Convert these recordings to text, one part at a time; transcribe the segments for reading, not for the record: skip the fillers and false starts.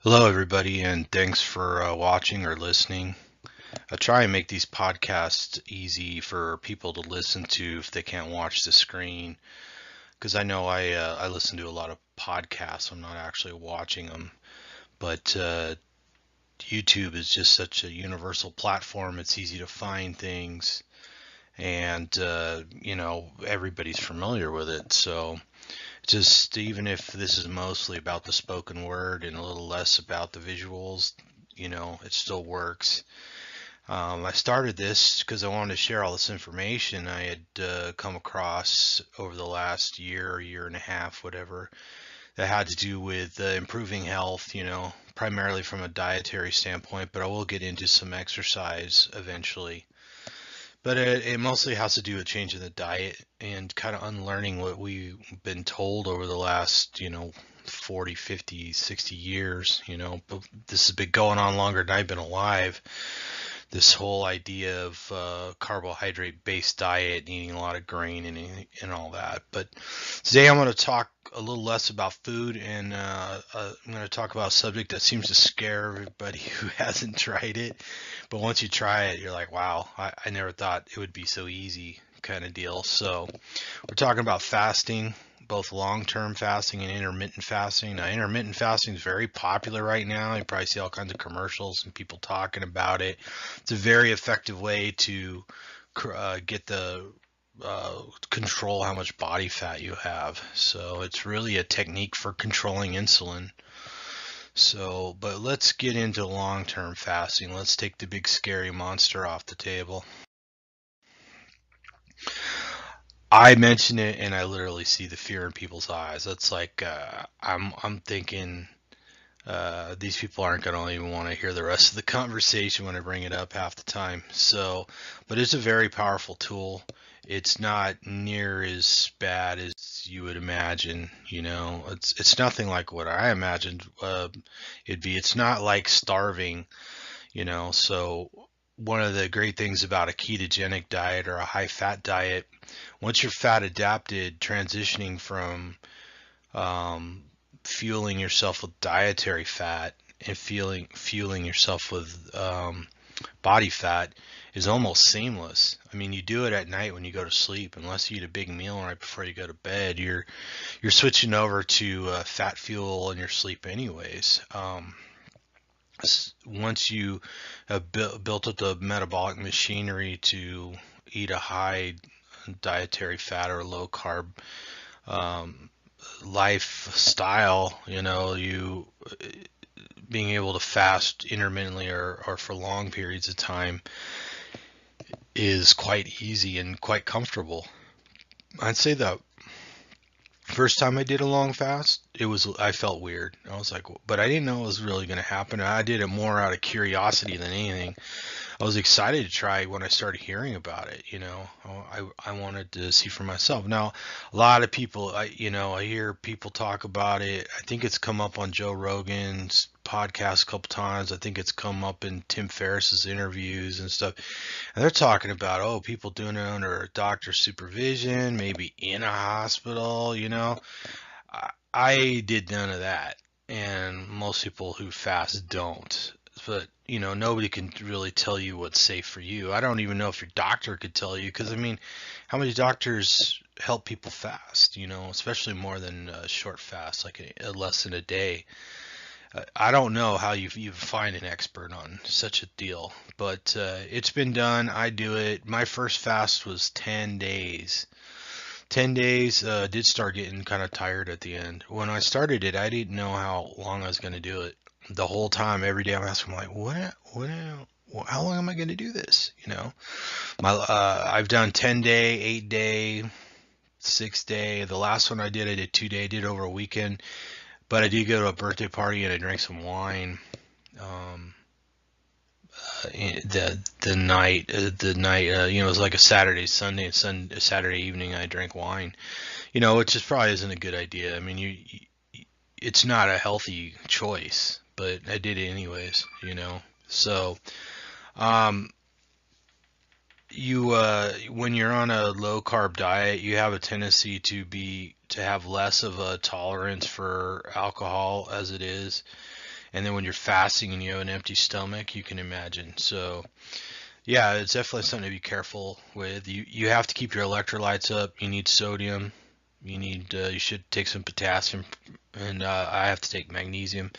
Hello, everybody, and thanks for watching or listening. I try and make these podcasts easy for people to listen to if they can't watch the screen, because I know I listen to a lot of podcasts. I'm not actually watching them, but YouTube is just such a universal platform. It's easy to find things, and everybody's familiar with it. So just even if this is mostly about the spoken word and a little less about the visuals, it still works. I started this because I wanted to share all this information I had come across over the last year and a half, whatever, that had to do with improving health, primarily from a dietary standpoint, but I will get into some exercise eventually. But it mostly has to do with changing the diet and kind of unlearning what we've been told over the last, 40, 50, 60 years, but this has been going on longer than I've been alive. This whole idea of carbohydrate-based diet, eating a lot of grain and all that. But today I'm going to talk a little less about food, and I'm going to talk about a subject that seems to scare everybody who hasn't tried it. But once you try it, you're like, wow, I never thought it would be so easy, kind of deal. So we're talking about fasting, both long-term fasting and intermittent fasting. Now, intermittent fasting is very popular right now. You probably see all kinds of commercials and people talking about it. It's a very effective way to get the control how much body fat you have. So it's really a technique for controlling insulin. So, but let's get into long-term fasting. Let's take the big scary monster off the table. I mention it and I literally see the fear in people's eyes. That's like I'm thinking these people aren't going to even want to hear the rest of the conversation when I bring it up half the time. So, but it's a very powerful tool. It's not near as bad as you would imagine. It's nothing like what I imagined it'd be. It's not like starving. So one of the great things about a ketogenic diet or a high fat diet, once you're fat adapted, transitioning from um, fueling yourself with dietary fat and fueling yourself with body fat is almost seamless. I mean, you do it at night when you go to sleep, unless you eat a big meal right before you go to bed. You're switching over to fat fuel in your sleep, anyways. Once you have built up the metabolic machinery to eat a high dietary fat or low carb um, lifestyle, you being able to fast intermittently or for long periods of time is quite easy and quite comfortable. I'd say the first time I did a long fast, I felt weird. I was like, but I didn't know it was really going to happen. I did it more out of curiosity than anything. I was excited to try when I started hearing about it. I wanted to see for myself. Now, a lot of people, I hear people talk about it. I think it's come up on Joe Rogan's podcast a couple times. I think it's come up in Tim Ferriss's interviews and stuff. And they're talking about, oh, people doing it under doctor's supervision, maybe in a hospital. I did none of that, and most people who fast don't. But nobody can really tell you what's safe for you. I don't even know if your doctor could tell you, because I mean, how many doctors help people fast? Especially more than a short fast, like a less than a day. I don't know how you find an expert on such a deal, but it's been done. I do it. My first fast was 10 days. 10 days, did start getting kind of tired at the end. When I started it, I didn't know how long I was going to do it. The whole time, every day I'm asking, like, how long am I going to do this? I've done 10 day, 8 day, 6 day. The last one I did 2 day, did over a weekend. But I did go to a birthday party and I drank some wine. Um, the night, it was like a Saturday, Sunday, and Saturday evening. I drank wine, which just probably isn't a good idea. I mean, it's not a healthy choice, but I did it anyways. So, um, when you're on a low carb diet, you have a tendency to have less of a tolerance for alcohol as it is. And then when you're fasting and you have an empty stomach, you can imagine. So yeah, it's definitely something to be careful with. You have to keep your electrolytes up. You need sodium. You should take some potassium, and I have to take magnesium.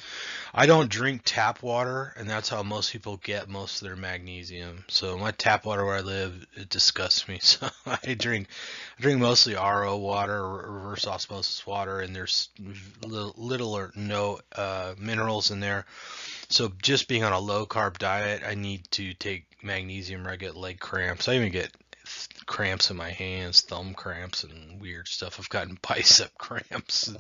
I don't drink tap water, and that's how most people get most of their magnesium. So my tap water where I live, it disgusts me. So I drink mostly RO water, or reverse osmosis water, and there's little or no minerals in there. So just being on a low carb diet, I need to take magnesium or I get leg cramps. I even get cramps in my hands, thumb cramps and weird stuff. I've gotten bicep cramps and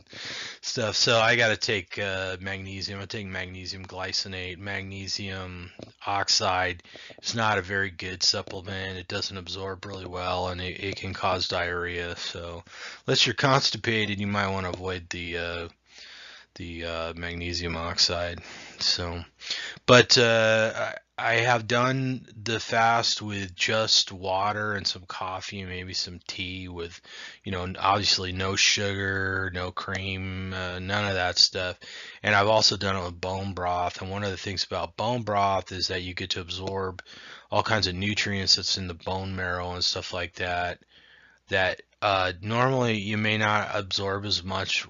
stuff. So I got to take magnesium. I take magnesium glycinate, magnesium oxide. It's not a very good supplement. It doesn't absorb really well, and it can cause diarrhea. So unless you're constipated, you might want to avoid the magnesium oxide. So, but I have done the fast with just water and some coffee and maybe some tea with, obviously no sugar, no cream, none of that stuff. And I've also done it with bone broth. And one of the things about bone broth is that you get to absorb all kinds of nutrients that's in the bone marrow and stuff like that, that normally you may not absorb as much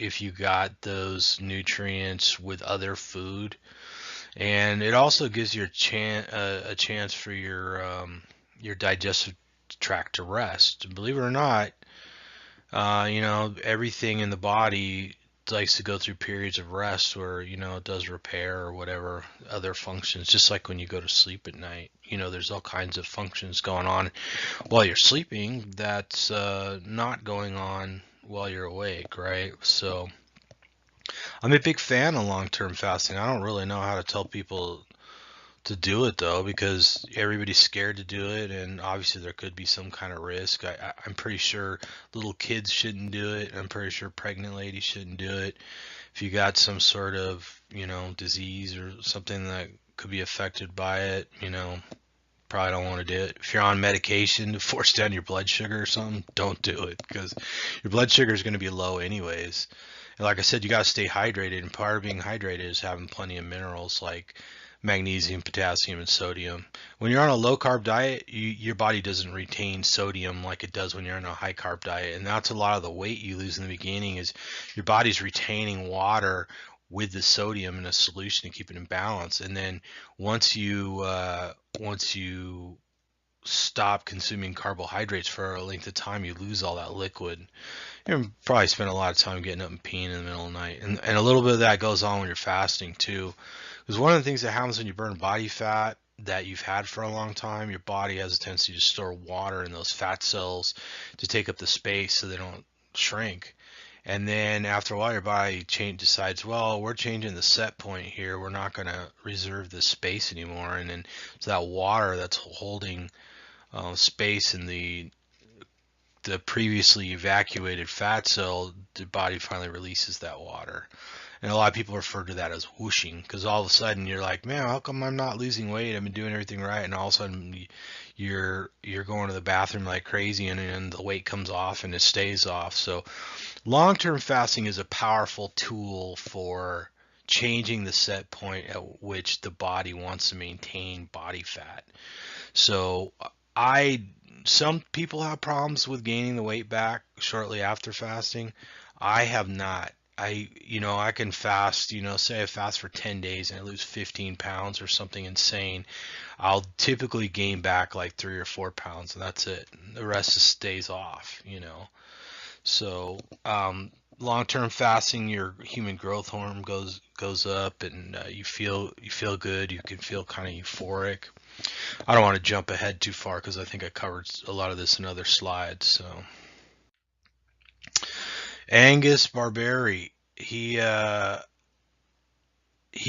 if you got those nutrients with other food. And it also gives you a chance for your digestive tract to rest. Believe it or not, everything in the body likes to go through periods of rest where, it does repair or whatever other functions, just like when you go to sleep at night. There's all kinds of functions going on while you're sleeping that's not going on while you're awake, right? So I'm a big fan of long-term fasting. I don't really know how to tell people to do it though, because everybody's scared to do it, and obviously there could be some kind of risk. I'm pretty sure little kids shouldn't do it. I'm pretty sure pregnant ladies shouldn't do it. If you got some sort of, disease or something that could be affected by it, probably don't want to do it. If you're on medication to force down your blood sugar or something, don't do it, because your blood sugar is going to be low anyways. And like I said, you got to stay hydrated, and part of being hydrated is having plenty of minerals like magnesium, potassium, and sodium. When you're on a low carb diet, your body doesn't retain sodium like it does when you're on a high carb diet, and that's a lot of the weight you lose in the beginning. Is your body's retaining water with the sodium in a solution to keep it in balance. And then once you stop consuming carbohydrates for a length of time, you lose all that liquid. You probably spend a lot of time getting up and peeing in the middle of the night, and a little bit of that goes on when you're fasting too. Because one of the things that happens when you burn body fat that you've had for a long time, your body has a tendency to store water in those fat cells to take up the space so they don't shrink. And then after a while, your body decides, well, we're changing the set point here. We're not going to reserve this space anymore. And then so that water that's holding space in the previously evacuated fat cell, the body finally releases that water. And a lot of people refer to that as whooshing, because all of a sudden you're like, man, how come I'm not losing weight? I've been doing everything right. And all of a sudden you're going to the bathroom like crazy, and the weight comes off and it stays off. So long-term fasting is a powerful tool for changing the set point at which the body wants to maintain body fat. So some people have problems with gaining the weight back shortly after fasting. I have not. I can fast, say I fast for 10 days and I lose 15 pounds or something insane. I'll typically gain back like 3 or 4 pounds, and that's it. The rest just stays off. So, long-term fasting, your human growth hormone goes up, and you feel good. You can feel kind of euphoric. I don't want to jump ahead too far because I think I covered a lot of this in other slides. So Angus Barberi, he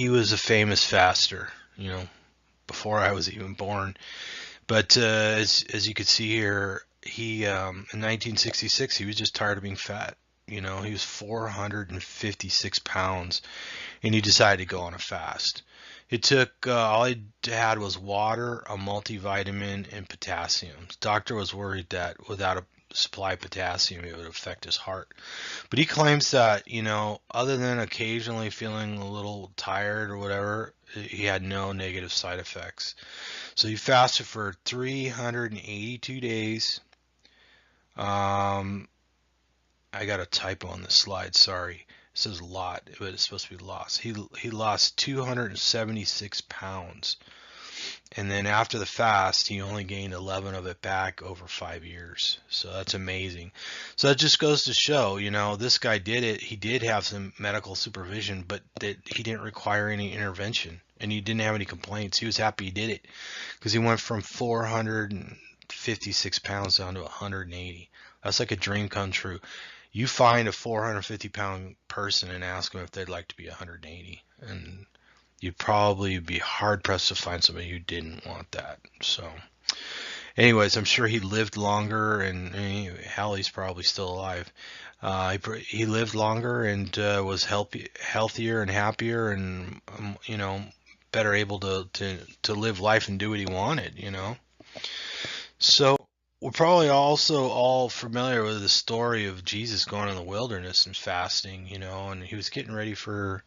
was a famous faster, before I was even born. But as you can see here, he in 1966 he was just tired of being fat. He was 456 pounds, and he decided to go on a fast. It took all he had was water, a multivitamin, and potassium. The doctor was worried that without supply potassium, it would affect his heart. But he claims that, other than occasionally feeling a little tired or whatever, he had no negative side effects. So he fasted for 382 days. I got a typo on the slide, sorry. It says lot, but it's supposed to be lost. He lost 276 pounds. And then after the fast, he only gained 11 of it back over 5 years. So that's amazing. So that just goes to show, this guy did it. He did have some medical supervision, but that he didn't require any intervention. And he didn't have any complaints. He was happy he did it because he went from 456 pounds down to 180. That's like a dream come true. You find a 450-pound person and ask them if they'd like to be 180, and you'd probably be hard-pressed to find somebody who didn't want that. So anyways, I'm sure he lived longer, and hell, he's probably still alive. He lived longer and was healthier and happier, and better able to live life and do what he wanted. So we're probably also all familiar with the story of Jesus going in the wilderness and fasting, and he was getting ready for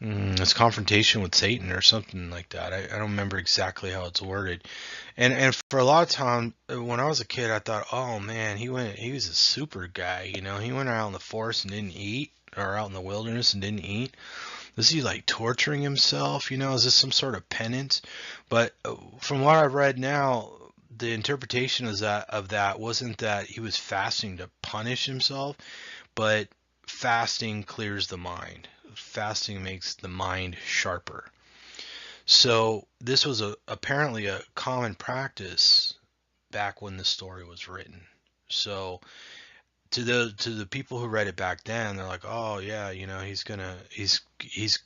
his confrontation with Satan or something like that. I don't remember exactly how it's worded. And for a lot of time, when I was a kid, I thought, oh man, he was a super guy, he went out in the forest and didn't eat, or out in the wilderness and didn't eat. Is he like torturing himself? Is this some sort of penance? But from what I've read now, the interpretation of that wasn't that he was fasting to punish himself, but fasting clears the mind. Fasting makes the mind sharper. So this was apparently a common practice back when the story was written. So to the people who read it back then, they're like, oh yeah, he's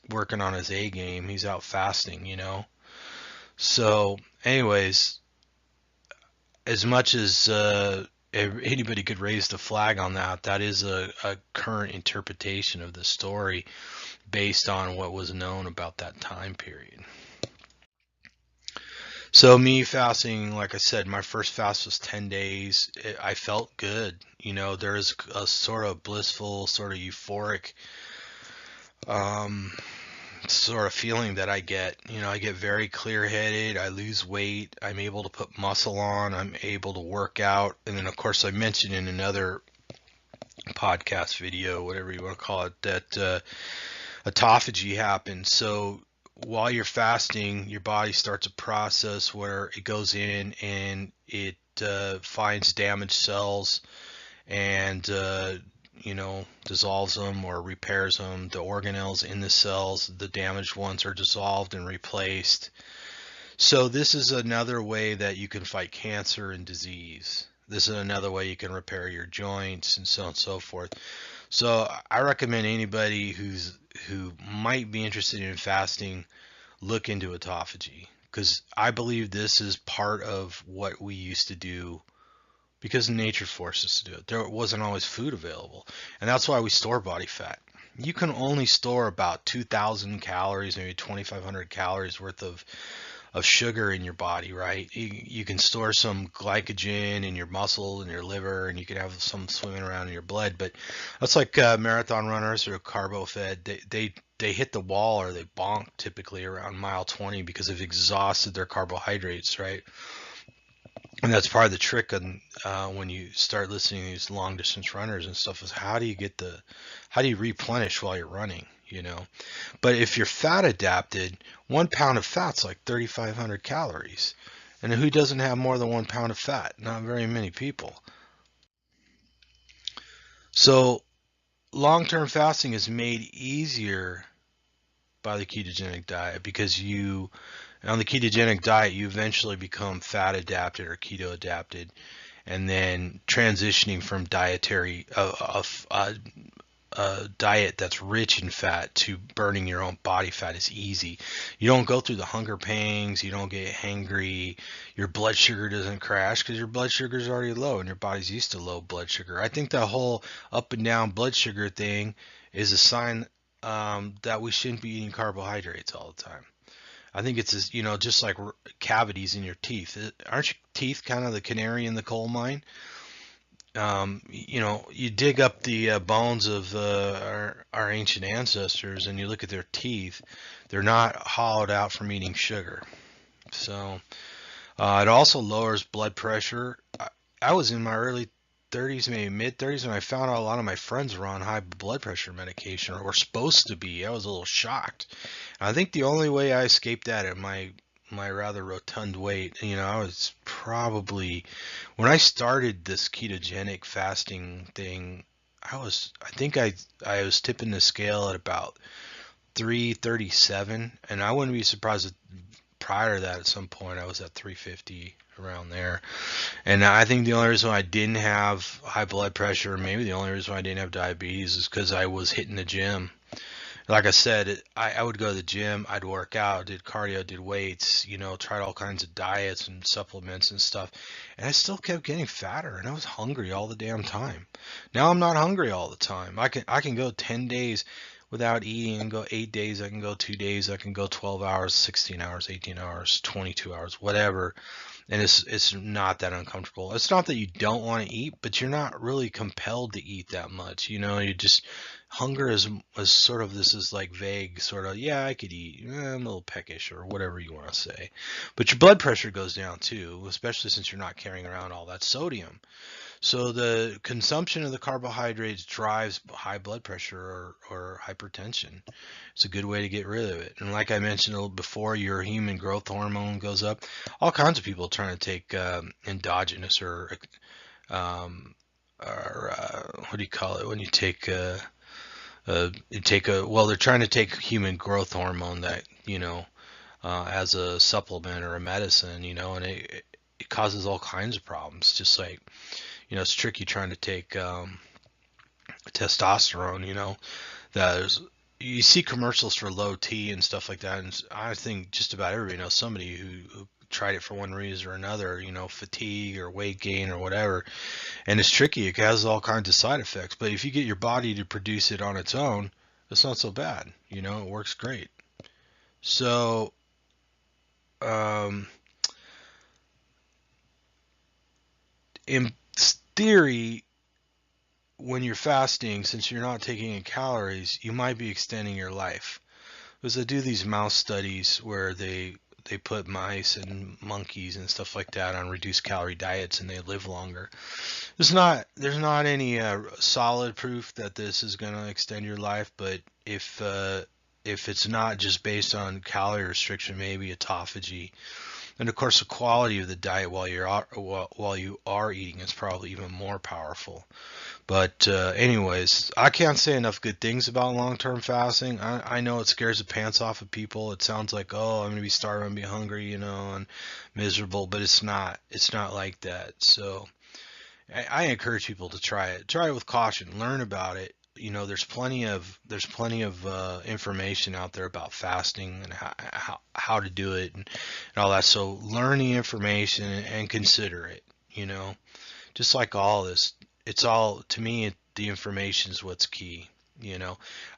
working on his A game. He's out fasting, So anyways, as much as anybody could raise the flag on that, that is a current interpretation of the story based on what was known about that time period. So me fasting, like I said, my first fast was 10 days. I felt good. There's a sort of blissful, sort of euphoric sort of feeling that I get. I get very clear-headed. I lose weight. I'm able to put muscle on. I'm able to work out. And then, of course, I mentioned in another podcast video, whatever you want to call it, that autophagy happens. So while you're fasting, your body starts a process where it goes in and it finds damaged cells and dissolves them or repairs them. The organelles in the cells, the damaged ones, are dissolved and replaced. So this is another way that you can fight cancer and disease. This is another way you can repair your joints and so on and so forth. So I recommend anybody who might be interested in fasting look into autophagy, because I believe this is part of what we used to do because nature forced us to do it. There wasn't always food available, and that's why we store body fat. You can only store about 2,000 calories, maybe 2,500 calories worth of sugar in your body, right? You can store some glycogen in your muscle and your liver, and you can have some swimming around in your blood. But that's like marathon runners or carbo fed. They hit the wall or they bonk typically around mile 20 because they've exhausted their carbohydrates, right? And that's part of the trick when you start listening to these long distance runners and stuff, is how do you replenish while you're running, But if you're fat adapted, 1 pound of fat's like 3,500 calories. And who doesn't have more than 1 pound of fat? Not very many people. So long-term fasting is made easier by the ketogenic diet because on the ketogenic diet, you eventually become fat adapted or keto adapted, and then transitioning from a diet that's rich in fat to burning your own body fat is easy. You don't go through the hunger pangs. You don't get hangry. Your blood sugar doesn't crash because your blood sugar is already low and your body's used to low blood sugar. I think the whole up and down blood sugar thing is a sign that we shouldn't be eating carbohydrates all the time. I think it's just like cavities in your teeth. Aren't your teeth kind of the canary in the coal mine? you dig up the bones of our ancient ancestors and you look at their teeth, they're not hollowed out from eating sugar. So it also lowers blood pressure. I was in my early 30s, maybe mid 30s, when I found out a lot of my friends were on high blood pressure medication or were supposed to be. I was a little shocked. I think the only way I escaped that at my rather rotund weight, I was probably when I started this ketogenic fasting thing, I think I was tipping the scale at about 337, and I wouldn't be surprised if prior to that at some point I was at 350 around there. And I think the only reason why I didn't have high blood pressure, maybe the only reason why I didn't have diabetes, is because I was hitting the gym. Like I said, I would go to the gym, I'd work out, did cardio, did weights, tried all kinds of diets and supplements and stuff, and I still kept getting fatter, and I was hungry all the damn time. Now I'm not hungry all the time. I can go 10 days without eating and go 8 days, I can go 2 days, I can go 12 hours, 16 hours, 18 hours, 22 hours, whatever. And it's not that uncomfortable. It's not that you don't want to eat, but you're not really compelled to eat that much. You just hunger is sort of, this is like vague sort of, yeah, I could eat. I'm a little peckish or whatever you want to say. But your blood pressure goes down too, especially since you're not carrying around all that sodium. So the consumption of the carbohydrates drives high blood pressure or hypertension. It's a good way to get rid of it. And like I mentioned a little before, your human growth hormone goes up. All kinds of people are trying to take endogenous or what do you call it when you take well, they're trying to take human growth hormone that as a supplement or a medicine, and it causes all kinds of problems. Just like it's tricky trying to take testosterone. There's you see commercials for low T and stuff like that, and I think just about everybody knows somebody who tried it for one reason or another, fatigue or weight gain or whatever. And it's tricky. It has all kinds of side effects. But if you get your body to produce it on its own, it's not so bad. It works great. So, um, in theory, when you're fasting, since you're not taking in calories, you might be extending your life. Because they do these mouse studies where they put mice and monkeys and stuff like that on reduced calorie diets and they live longer. There's not any solid proof that this is going to extend your life, but if it's not just based on calorie restriction, maybe autophagy, and of course the quality of the diet while you are eating is probably even more powerful. But anyways, I can't say enough good things about long-term fasting. I know it scares the pants off of people. It sounds like, oh, I'm gonna be starving, I'm gonna be hungry, and miserable, but it's not. It's not like that. So I encourage people to try it. Try it with caution. Learn about it. There's plenty of information out there about fasting and how to do it and all that. So learn the information and consider it. Just like all this, it's all to me. The information is what's key.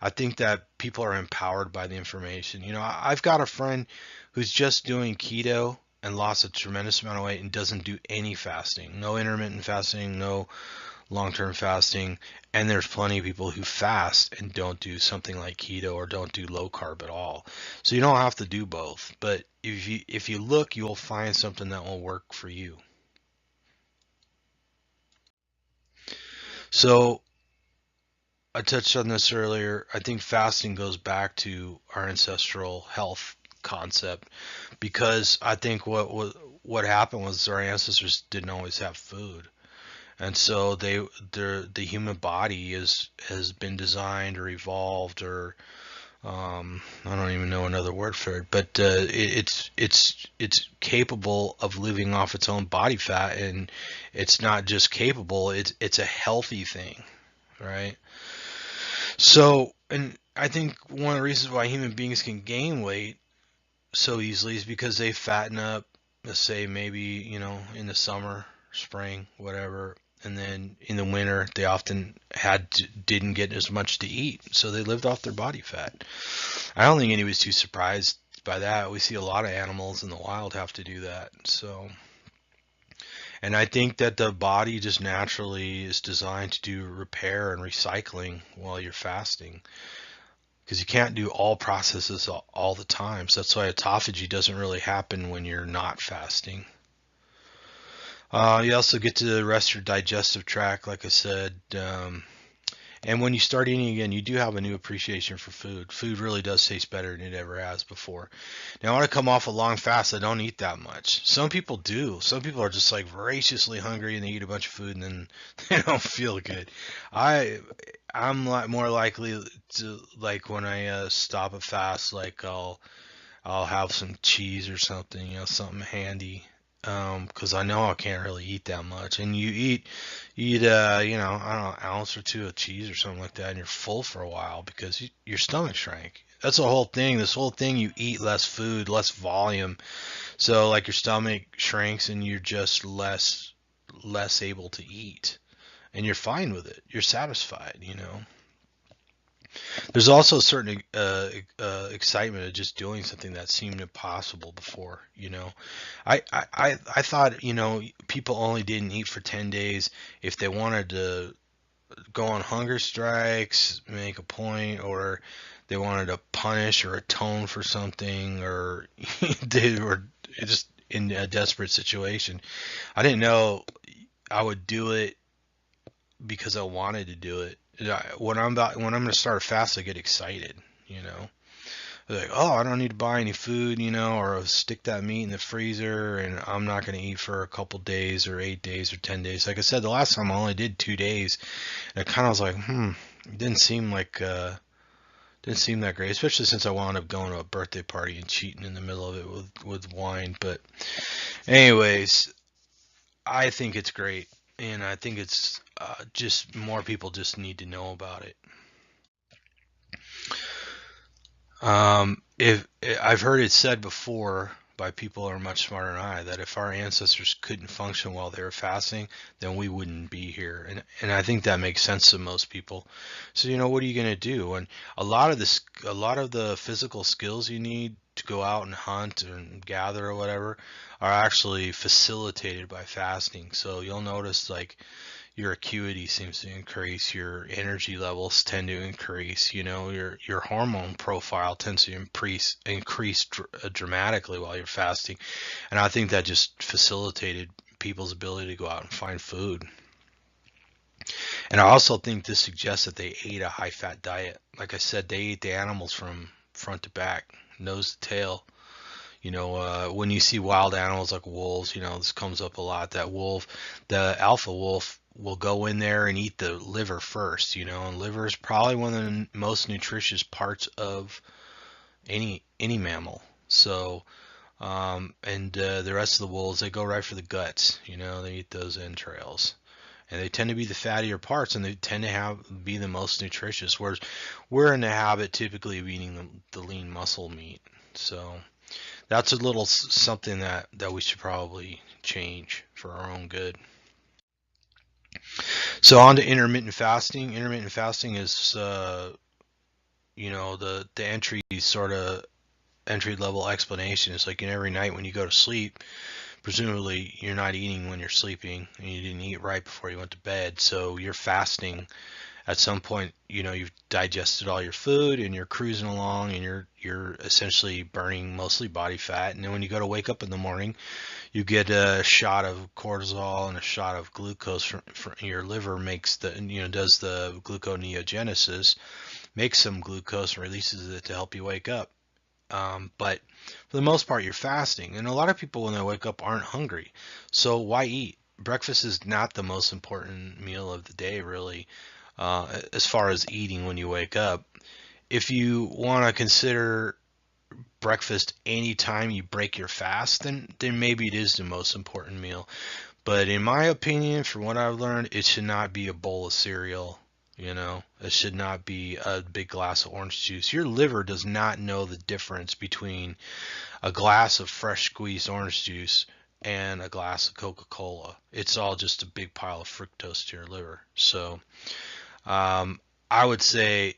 I think that people are empowered by the information. I've got a friend who's just doing keto and lost a tremendous amount of weight and doesn't do any fasting, no intermittent fasting, no long-term fasting, and there's plenty of people who fast and don't do something like keto or don't do low carb at all. So you don't have to do both, but if you look, you'll find something that will work for you. So I touched on this earlier. I think fasting goes back to our ancestral health concept because I think what happened was our ancestors didn't always have food. And so the human body has been designed or evolved or I don't even know another word for it, but it's capable of living off its own body fat, and it's not just capable; it's a healthy thing, right? So, and I think one of the reasons why human beings can gain weight so easily is because they fatten up, let's say maybe, in the summer, spring, whatever, and then in the winter they often didn't get as much to eat, so they lived off their body fat. I don't think anybody's too surprised by that. We see a lot of animals in the wild have to do that. So, And I think that the body just naturally is designed to do repair and recycling while you're fasting, because you can't do all processes all the time. So that's why autophagy doesn't really happen when you're not fasting. You also get to rest your digestive tract, like I said. And when you start eating again, you do have a new appreciation for food. Food really does taste better than it ever has before. Now, when I come off a long fast, I don't eat that much. Some people do. Some people are just like voraciously hungry and they eat a bunch of food and then they don't feel good. I I'm more likely to, like, when I stop a fast, like I'll have some cheese or something, something handy. 'Cause I know I can't really eat that much. And you eat I don't know, an ounce or two of cheese or something like that, and you're full for a while because your stomach shrank. That's the whole thing. This whole thing, you eat less food, less volume. So like your stomach shrinks and you're just less able to eat. And you're fine with it. You're satisfied. There's also a certain excitement of just doing something that seemed impossible before. I thought, people only didn't eat for 10 days if they wanted to go on hunger strikes, make a point, or they wanted to punish or atone for something, or they were just in a desperate situation. I didn't know I would do it because I wanted to do it. When I'm gonna start a fast, I get excited. You know, like, oh, I don't need to buy any food, or I'll stick that meat in the freezer, and I'm not gonna eat for a couple days, or 8 days, or 10 days. Like I said, the last time I only did 2 days, and I kind of was like, it didn't seem that great, especially since I wound up going to a birthday party and cheating in the middle of it with wine. But anyways, I think it's great, and I think it's just more people just need to know about it. If I've heard it said before by people who are much smarter than I, that if our ancestors couldn't function while they were fasting, then we wouldn't be here. And I think that makes sense to most people. So, what are you going to do? And a lot of the physical skills you need to go out and hunt and gather or whatever are actually facilitated by fasting. So you'll notice, like, your acuity seems to increase, your energy levels tend to increase, your hormone profile tends to increase dramatically while you're fasting. And I think that just facilitated people's ability to go out and find food. And I also think this suggests that they ate a high fat diet. Like I said, they ate the animals from front to back, nose to tail. When you see wild animals like wolves, this comes up a lot. The alpha wolf will go in there and eat the liver first, and liver is probably one of the most nutritious parts of any mammal. So, and the rest of the wolves, they go right for the guts, they eat those entrails. And they tend to be the fattier parts, and they tend to be the most nutritious. Whereas we're in the habit typically of eating the lean muscle meat. So that's a little something that we should probably change for our own good. So on to intermittent fasting. Intermittent fasting is, the entry level explanation. It's like, every night when you go to sleep, presumably you're not eating when you're sleeping, and you didn't eat right before you went to bed. So you're fasting at some point. You've digested all your food and you're cruising along, and you're essentially burning mostly body fat. And then when you go to wake up in the morning, you get a shot of cortisol and a shot of glucose from your liver, does the gluconeogenesis, makes some glucose and releases it to help you wake up. But for the most part, you're fasting. And a lot of people, when they wake up, aren't hungry. So why eat? Breakfast is not the most important meal of the day, really, as far as eating when you wake up. If you want to consider breakfast anytime you break your fast, then maybe it is the most important meal. But in my opinion, from what I've learned, it should not be a bowl of cereal. It should not be a big glass of orange juice. Your liver does not know the difference between a glass of fresh squeezed orange juice and a glass of Coca-Cola. It's all just a big pile of fructose to your liver. So I would say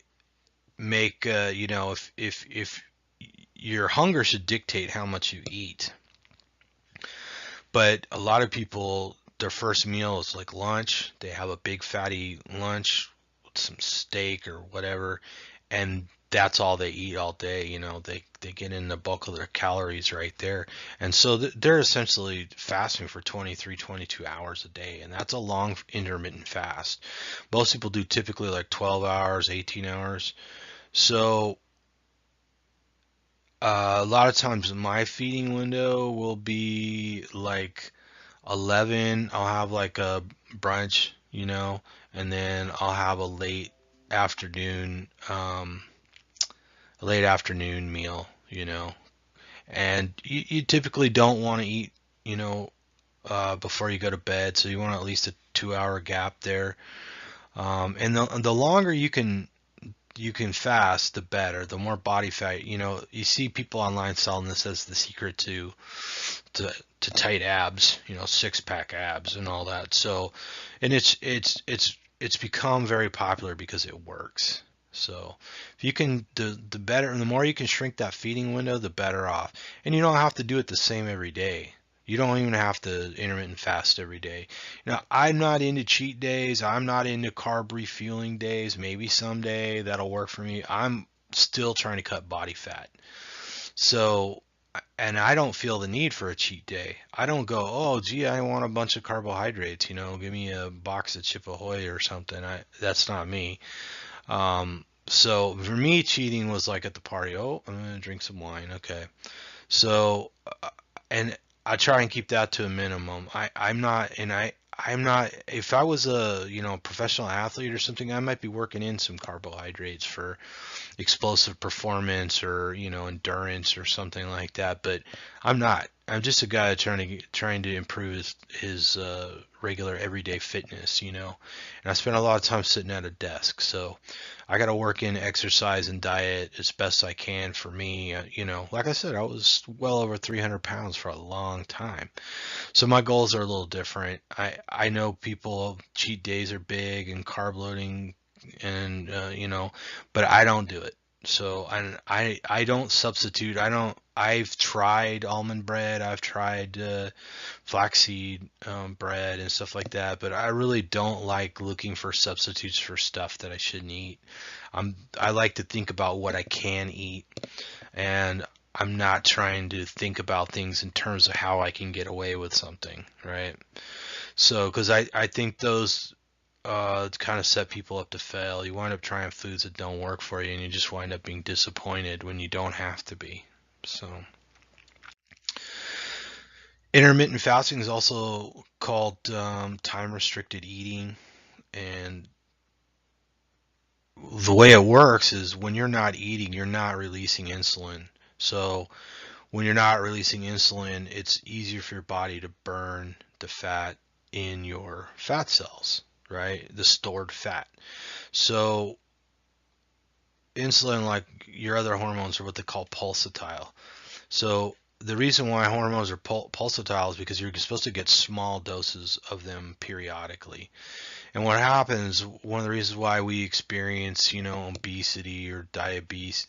make if your hunger should dictate how much you eat. But a lot of people their first meal is like lunch. They have a big fatty lunch with some steak or whatever, and that's all they eat all day. They get in the bulk of their calories right there. And so they're essentially fasting for 23, 22 hours a day, and that's a long intermittent fast. Most people do typically like 12 hours, 18 hours. So a lot of times my feeding window will be like 11. I'll have like a brunch, and then I'll have afternoon, a late afternoon meal, and you typically don't want to eat, before you go to bed, so you want at least a 2 hour gap there. And the longer you can fast, the better. The more body fat, you see people online selling this as the secret to to tight abs, 6-pack abs and all that. So, and it's become very popular because it works. So, if you can, the better, and the more you can shrink that feeding window, the better off. And you don't have to do it the same every day. You don't even have to intermittent fast every day. Now, I'm not into cheat days. I'm not into carb refueling days. Maybe someday that'll work for me. I'm still trying to cut body fat. So, and I don't feel the need for a cheat day. I don't go, oh, gee, I want a bunch of carbohydrates, give me a box of Chip Ahoy or something. That's not me. So for me, cheating was like at the party. Oh, I'm gonna drink some wine. Okay. So, and I try and keep that to a minimum. I'm not, if I was a, professional athlete or something, I might be working in some carbohydrates for explosive performance or endurance or something like that. But I'm not. I'm just a guy trying to improve his regular everyday fitness, and I spend a lot of time sitting at a desk, so I got to work in exercise and diet as best I can for me. Like I said, I was well over 300 pounds for a long time, so my goals are a little different. I know people cheat days are big and carb loading and but I don't do it. So I don't substitute. I've tried almond bread. I've tried flaxseed bread and stuff like that, but I really don't like looking for substitutes for stuff that I shouldn't eat. I like to think about what I can eat, and I'm not trying to think about things in terms of how I can get away with something, right? So, because I think those kind of set people up to fail. You wind up trying foods that don't work for you, and you just wind up being disappointed when you don't have to be. So, intermittent fasting is also called time-restricted eating, and the way it works is when you're not eating, you're not releasing insulin. So, when you're not releasing insulin, it's easier for your body to burn the fat in your fat cells, right? The stored fat. So insulin, like your other hormones, are what they call pulsatile. So the reason why hormones are pulsatile is because you're supposed to get small doses of them periodically. And what happens, one of the reasons why we experience, obesity or diabetes,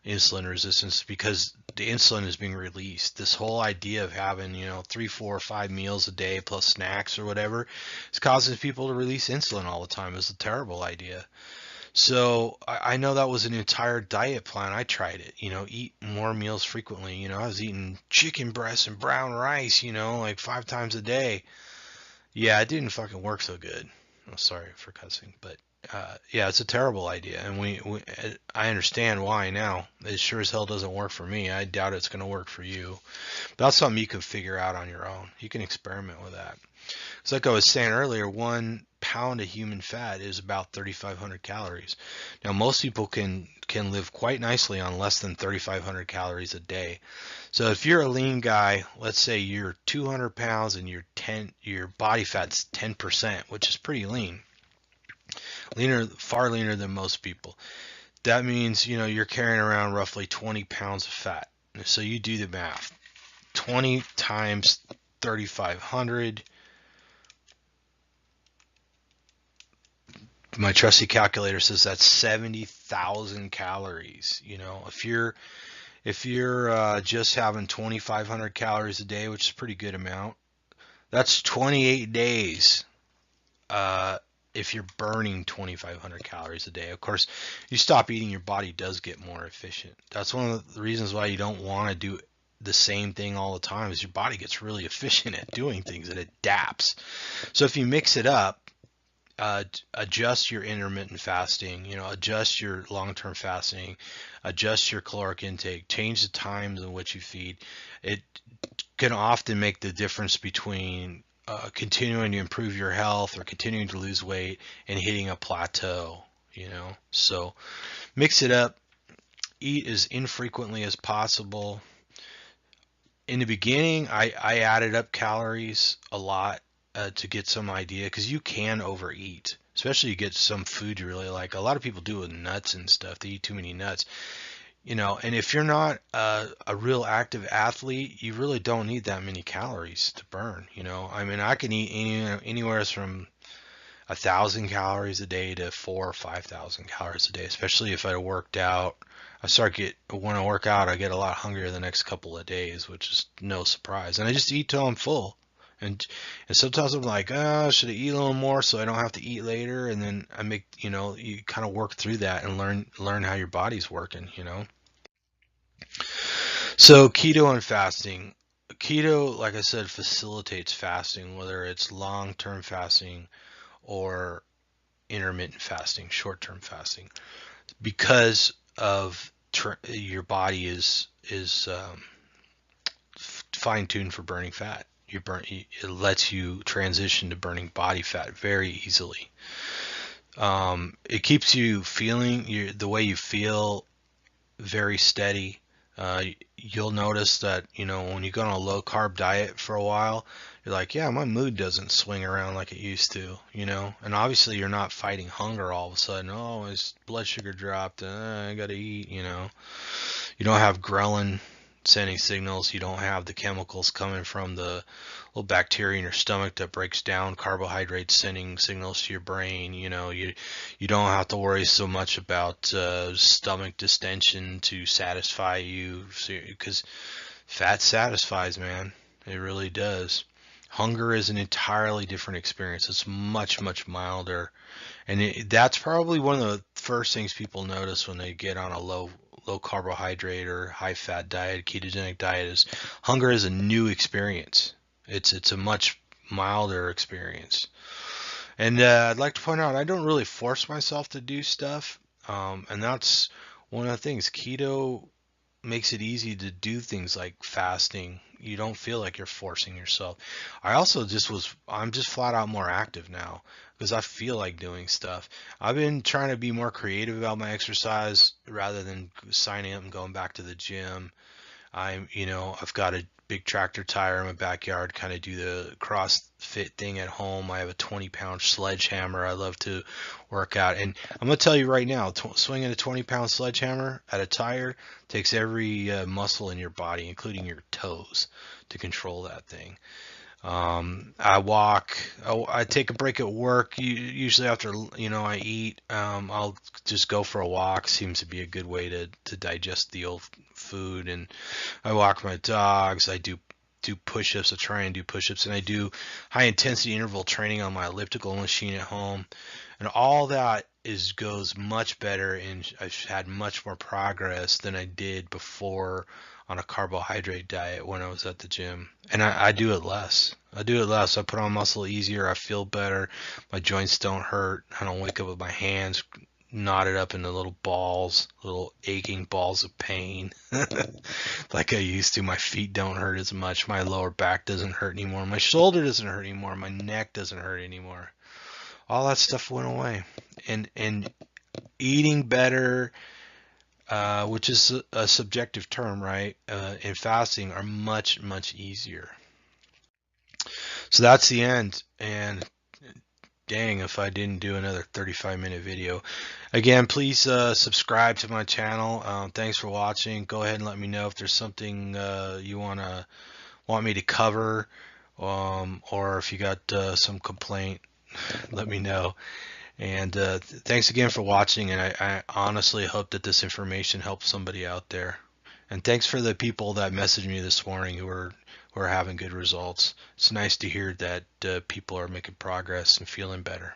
insulin resistance, because the insulin is being released. This whole idea of having, 3, 4, 5 meals a day plus snacks or whatever is causing people to release insulin all the time. It's a terrible idea. So I know that was an entire diet plan. I tried it, eat more meals frequently. I was eating chicken breasts and brown rice, like 5 times a day. Yeah, it didn't fucking work so good. Oh, sorry for cussing, but yeah, it's a terrible idea, and I understand why now. It sure as hell doesn't work for me. I doubt it's going to work for you. But that's something you can figure out on your own. You can experiment with that. So like I was saying earlier, 1 pound of human fat is about 3,500 calories. Now, most people can live quite nicely on less than 3,500 calories a day. So if you're a lean guy, let's say you're 200 pounds and your body fat's 10%, which is pretty lean, far leaner than most people. That means, you're carrying around roughly 20 pounds of fat. So you do the math. 20 times 3,500. My trusty calculator says that's 70,000 calories. If you're just having 2,500 calories a day, which is a pretty good amount, That's 28 days. If you're burning 2,500 calories a day. Of course, you stop eating, your body does get more efficient. That's one of the reasons why you don't want to do the same thing all the time, is your body gets really efficient at doing things. It adapts. So if you mix it up, adjust your intermittent fasting, adjust your long-term fasting, adjust your caloric intake, change the times in which you feed. It can often make the difference between continuing to improve your health or continuing to lose weight and hitting a plateau. So mix it up, eat as infrequently as possible. In the beginning, I added up calories a lot to get some idea, because you can overeat, especially you get some food you really like. A lot of people do with nuts and stuff. They eat too many nuts. And if you're not a real active athlete, you really don't need that many calories to burn. I mean, I can eat anywhere from 1,000 calories a day to 4 or 5,000 calories a day, especially if I worked out. When I work out, I get a lot hungrier the next couple of days, which is no surprise. And I just eat till I'm full. And sometimes I'm like, should I eat a little more so I don't have to eat later? And then you kind of work through that and learn how your body's working. So keto and fasting. Keto, like I said, facilitates fasting, whether it's long-term fasting or intermittent fasting, short-term fasting, because of your body is fine-tuned for burning fat. It lets you transition to burning body fat very easily. It keeps you feeling the way you feel very steady. You'll notice that, when you go on a low carb diet for a while, you're like, yeah, my mood doesn't swing around like it used to. And obviously you're not fighting hunger all of a sudden. Oh, his blood sugar dropped. I gotta eat. You don't have ghrelin sending signals. You don't have the chemicals coming from the little bacteria in your stomach that breaks down carbohydrates sending signals to your brain. You don't have to worry so much about stomach distension to satisfy you, because fat satisfies, man. It really does. Hunger is an entirely different experience. It's much, much milder. And that's probably one of the first things people notice when they get on a low carbohydrate or high fat diet, ketogenic diet, is hunger is a new experience. It's a much milder experience. And I'd like to point out, I don't really force myself to do stuff. And that's one of the things. Keto makes it easy to do things like fasting. You don't feel like you're forcing yourself. I'm just flat out more active now because I feel like doing stuff. I've been trying to be more creative about my exercise rather than signing up and going back to the gym. I've got a big tractor tire in my backyard, kind of do the CrossFit thing at home. I have a 20-pound sledgehammer I love to work out. And I'm going to tell you right now, swinging a 20-pound sledgehammer at a tire takes every muscle in your body, including your toes, to control that thing. I walk. I take a break at work. Usually after I eat, I'll just go for a walk. Seems to be a good way to digest the old food. And I walk my dogs. I do push-ups. I try and do push-ups, and I do high intensity interval training on my elliptical machine at home. And all that goes much better, and I've had much more progress than I did before on a carbohydrate diet when I was at the gym. And I do it less. I do it less. I put on muscle easier. I feel better. My joints don't hurt. I don't wake up with my hands knotted up into little balls, little aching balls of pain like I used to. My feet don't hurt as much. My lower back doesn't hurt anymore. My shoulder doesn't hurt anymore. My neck doesn't hurt anymore. All that stuff went away. And eating better, which is a subjective term, right? And fasting are much, much easier. So that's the end. And dang, if I didn't do another 35-minute video. Again, please subscribe to my channel. Thanks for watching. Go ahead and let me know if there's something you want me to cover, or if you got some complaint, let me know. And thanks again for watching, and I honestly hope that this information helps somebody out there. And thanks for the people that messaged me this morning who were are having good results. It's nice to hear that people are making progress and feeling better.